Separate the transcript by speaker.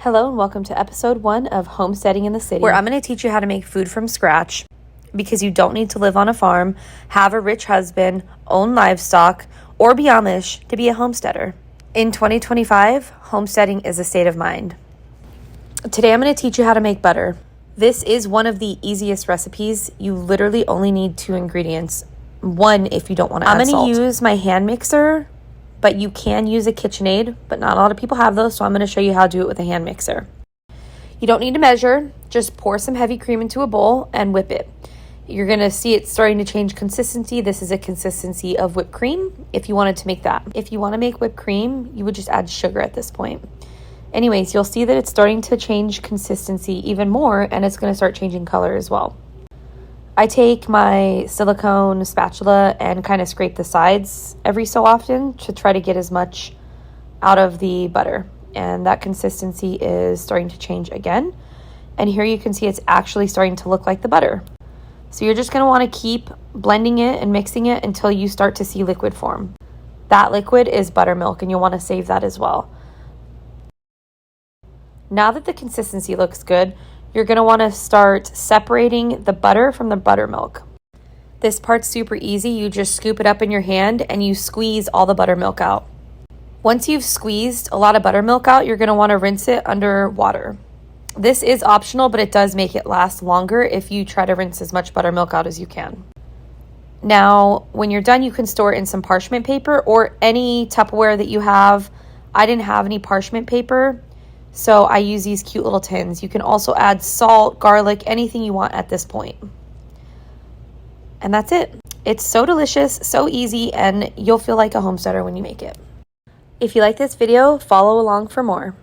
Speaker 1: Hello and welcome to episode 1 of Homesteading in the City, where I'm going to teach you how to make food from scratch because you don't need to live on a farm, have a rich husband, own livestock, or be Amish to be a homesteader. In 2025, homesteading is a state of mind. Today I'm going to teach you how to make butter. This is one of the easiest recipes. You literally only need 2 ingredients. One if you don't want to add salt. I'm going to use my hand mixer, but you can use a KitchenAid, but not a lot of people have those, so I'm going to show you how to do it with a hand mixer. You don't need to measure, just pour some heavy cream into a bowl and whip it. You're going to see it starting to change consistency. This is a consistency of whipped cream if you wanted to make that. If you want to make whipped cream, you would just add sugar at this point. Anyways, you'll see that it's starting to change consistency even more, and it's going to start changing color as well. I take my silicone spatula and kind of scrape the sides every so often to try to get as much out of the butter. And that consistency is starting to change again. And here you can see it's actually starting to look like the butter. So you're just going to want to keep blending it and mixing it until you start to see liquid form. That liquid is buttermilk, and you'll want to save that as well. Now that the consistency looks good, you're going to want to start separating the butter from the buttermilk. This part's super easy. You just scoop it up in your hand and you squeeze all the buttermilk out. Once you've squeezed a lot of buttermilk out, you're going to want to rinse it under water. This is optional, but it does make it last longer if you try to rinse as much buttermilk out as you can. Now, when you're done, you can store it in some parchment paper or any Tupperware that you have. I didn't have any parchment paper, so I use these cute little tins. You can also add salt, garlic, anything you want at this point. And that's it. It's so delicious, so easy, and you'll feel like a homesteader when you make it. If you like this video, follow along for more.